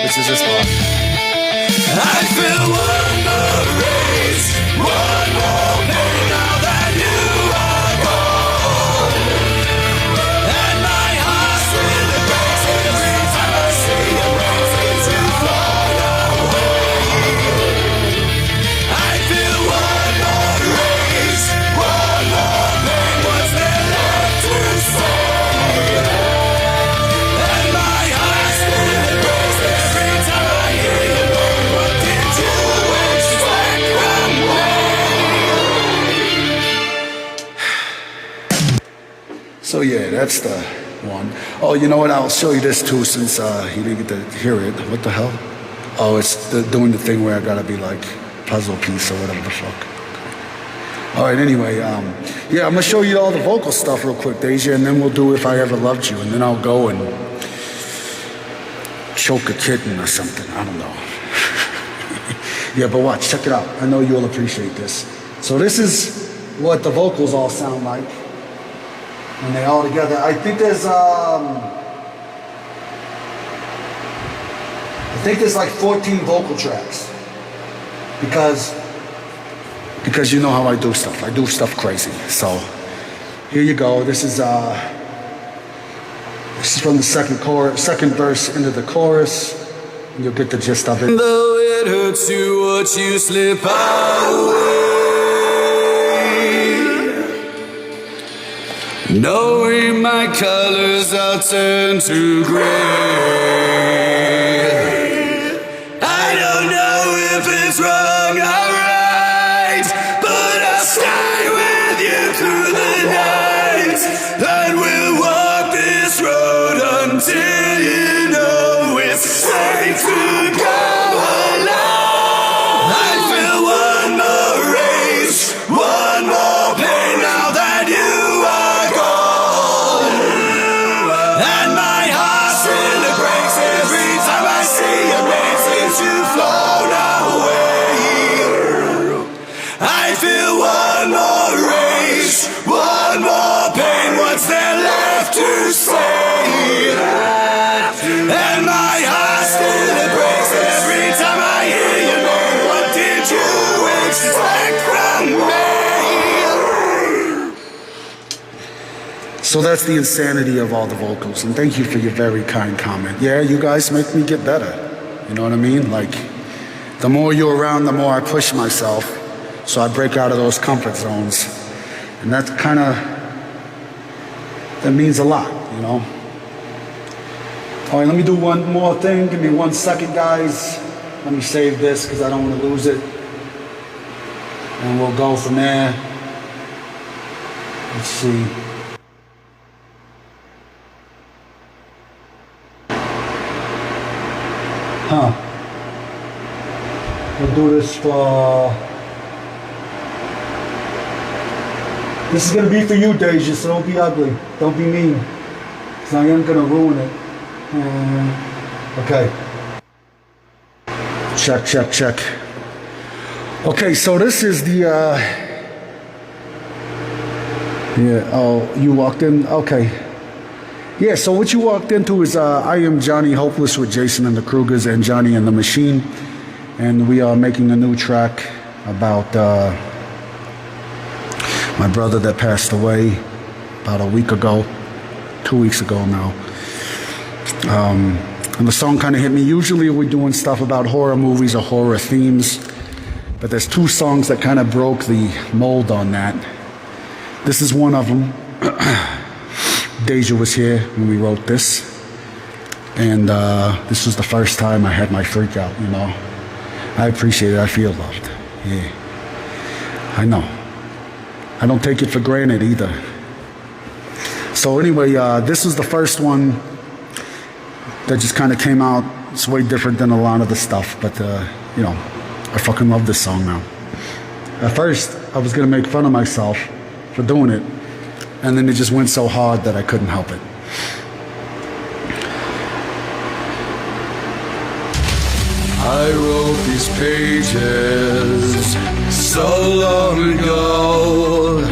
This is this part. I feel one more rage, one more pain now that you are gone. And my heart still breaks every time I see your faces you float away. I feel one more rage, one more pain. What's there left to say? And my heart still breaks every time I hear you. What did you expect from me? So yeah, that's the one. Oh, you know what? I'll show you this too, since you didn't get to hear it. What the hell? Oh, it's doing the thing where I gotta be like puzzle piece or whatever the fuck. All right. Anyway, yeah, I'm gonna show you all the vocal stuff real quick, Deja, and then we'll do If I Ever Loved You, and then I'll go and choke a kitten or something. I don't know. Yeah, but watch, check it out. I know you'll appreciate this. So this is what the vocals all sound like when they all together. I think there's like 14 vocal tracks because you know how I do stuff. I do stuff crazy. So here you go. This is from the second verse into the chorus. And you'll get the gist of it. Though it hurts to watch you slip away, knowing my colors are turned to gray. I don't know if it's wrong or right, but I'll stay with you through the night, and we'll walk this road until you know it's safe to go alone. I feel one more rage, one more pain now that you are gone. And my heart still breaks every time I see your face since you've flown away. I feel one more rage, one more pain. What's there left to say? And my heart still breaks every time I hear your name. What did you expect from me? So that's the insanity of all the vocals. And thank you for your very kind comment. Yeah, you guys make me get better. You know what I mean? Like, the more you're around, the more I push myself. So I break out of those comfort zones. And that's that means a lot, you know? All right, let me do one more thing. Give me 1 second, guys. Let me save this because I don't want to lose it. And we'll go from there. Let's see. We'll do this for... This is going to be for you, Deja, so don't be ugly. Don't be mean. Because I am going to ruin it. Okay. Check. Okay, so this is the... Yeah, oh, you walked in? Okay. Yeah, so what you walked into is I Am Johnny Hopeless with Jason and the Kruegers and Johnny and the Machine. And we are making a new track about my brother that passed away about a week ago, 2 weeks ago now. And the song kind of hit me. Usually we're doing stuff about horror movies or horror themes, but there's 2 songs that kind of broke the mold on that. This is one of them. Deja was here when we wrote this, and this was the first time I had my freak out, you know. I appreciate it. I feel loved. Yeah, I know. I don't take it for granted either. So anyway, this was the first one that just kind of came out. It's way different than a lot of the stuff, but you know, I fucking love this song now. At first, I was gonna make fun of myself for doing it, and then it just went so hard that I couldn't help it. I wrote these pages so long ago.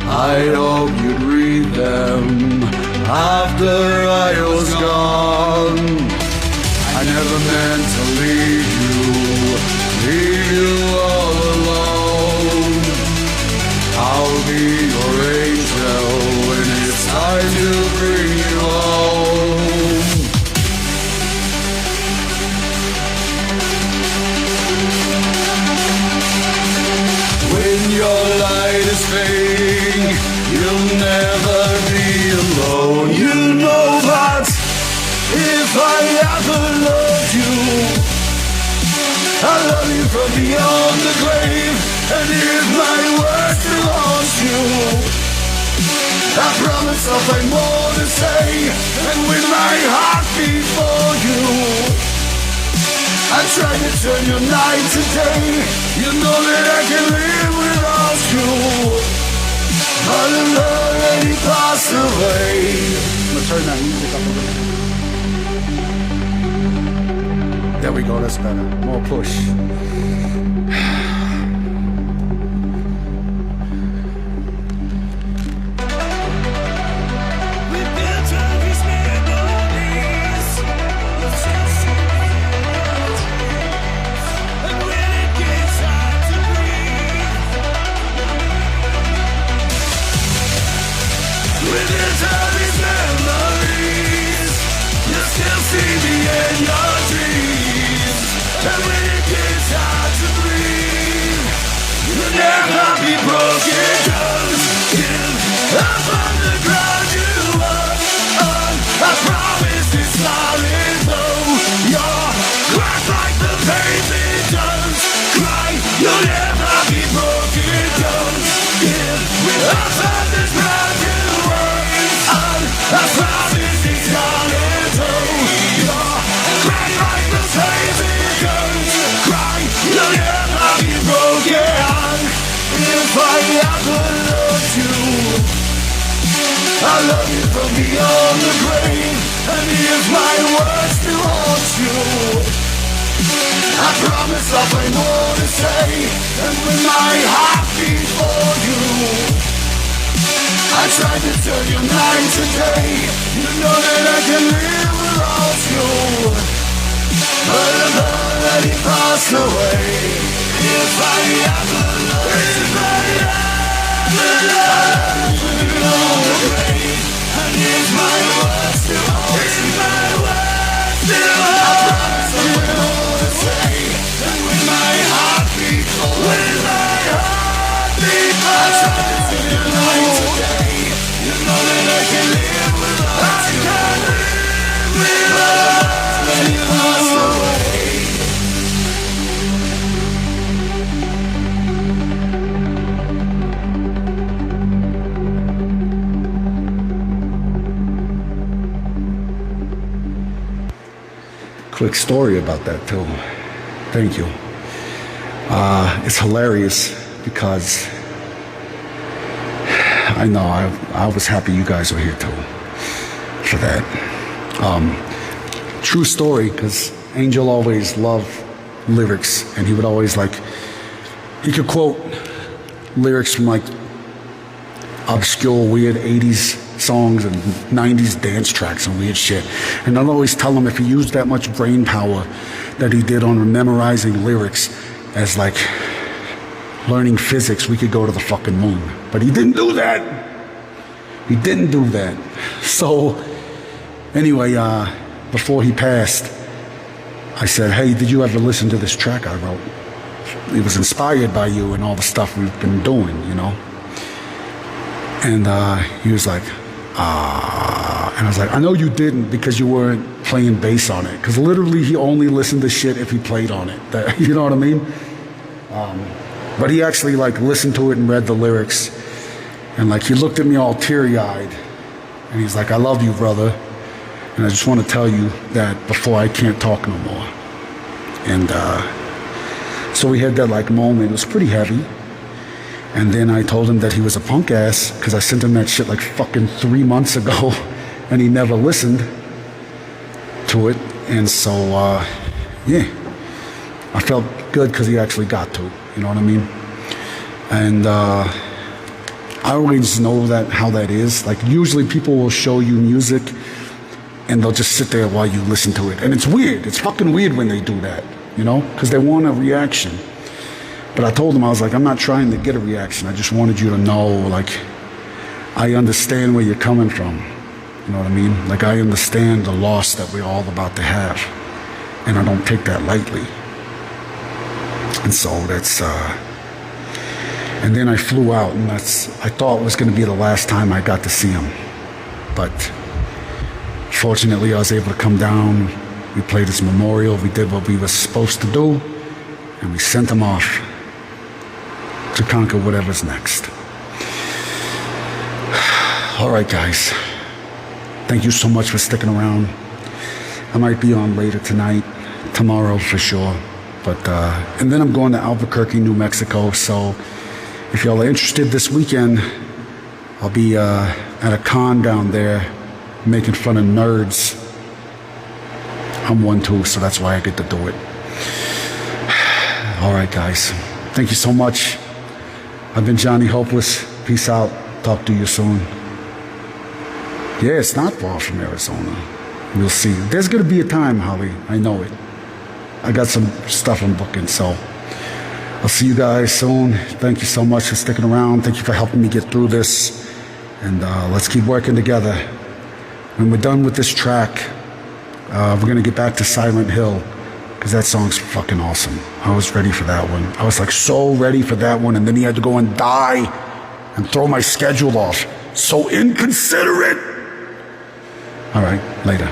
I hope you'd read them after I was gone. I I never meant to leave you all alone. I'll be your angel when it's time to bring you home. When your light is fading, you'll never be alone. You know that if I ever loved you, I love you from beyond the grave. And if my words still haunt you, I promise I'll find more to say. And with my heart beat for you, I try to turn your night to day. You know that I can live without you, but the love already passed away. I'm gonna turn that music up a little. There we go, that's better. More push. I love you from beyond the grave. And if my words still haunt you, I promise I'll find more to say. And when my heart beats for you, I try to turn your night to day. You know that I can live without you, but I've already passed away. If I ever love you, and if my words still haunt you, I promise I'll find more to say. And when my heart beats for you, I try to turn your night to day. You know that I can live without you, but I've already passed away. Quick story about that too. Thank you. It's hilarious because I know I was happy you guys were here too for that. True story, because Angel always loved lyrics, and he would always he could quote lyrics from obscure, weird 80s songs and 90s dance tracks and weird shit. And I'll always tell him if he used that much brain power that he did on memorizing lyrics as learning physics, we could go to the fucking moon. But he didn't do that. He didn't do that. So anyway, before he passed, I said, hey, did you ever listen to this track I wrote? It was inspired by you and all the stuff we've been doing, you know? And he was like, and I was like, I know you didn't because you weren't playing bass on it. Because literally he only listened to shit if he played on it. You know what I mean? But he actually listened to it and read the lyrics. And he looked at me all teary-eyed. And he's like, I love you, brother. And I just want to tell you that before I can't talk no more. And so we had that moment. It was pretty heavy. And then I told him that he was a punk ass because I sent him that shit fucking 3 months ago, and he never listened to it. And so, yeah, I felt good because he actually got to, you know what I mean? And I always know how that is. Usually people will show you music and they'll just sit there while you listen to it. And it's weird. It's fucking weird when they do that, you know, because they want a reaction. But I told them, I was like, I'm not trying to get a reaction. I just wanted you to know, like, I understand where you're coming from. You know what I mean? Like, I understand the loss that we're all about to have. And I don't take that lightly. And so that's, and then I flew out, and I thought it was going to be the last time I got to see him. But fortunately, I was able to come down. We played his memorial. We did what we were supposed to do. And we sent him off to conquer whatever's next. All right, guys. Thank you so much for sticking around. I might be on later tonight, tomorrow for sure. But, and then I'm going to Albuquerque, New Mexico. So if y'all are interested this weekend, I'll be at a con down there making fun of nerds. I'm one too, so that's why I get to do it. All right, guys. Thank you so much. I've been Johnny Hopeless. Peace out. Talk to you soon. Yeah, it's not far from Arizona. We'll see. There's going to be a time, Holly. I know it. I got some stuff I'm booking, so I'll see you guys soon. Thank you so much for sticking around. Thank you for helping me get through this. And let's keep working together. When we're done with this track, we're going to get back to Silent Hill, because that song's fucking awesome. I was ready for that one. I was like so ready for that one, and then he had to go and die and throw my schedule off. So inconsiderate. All right, later.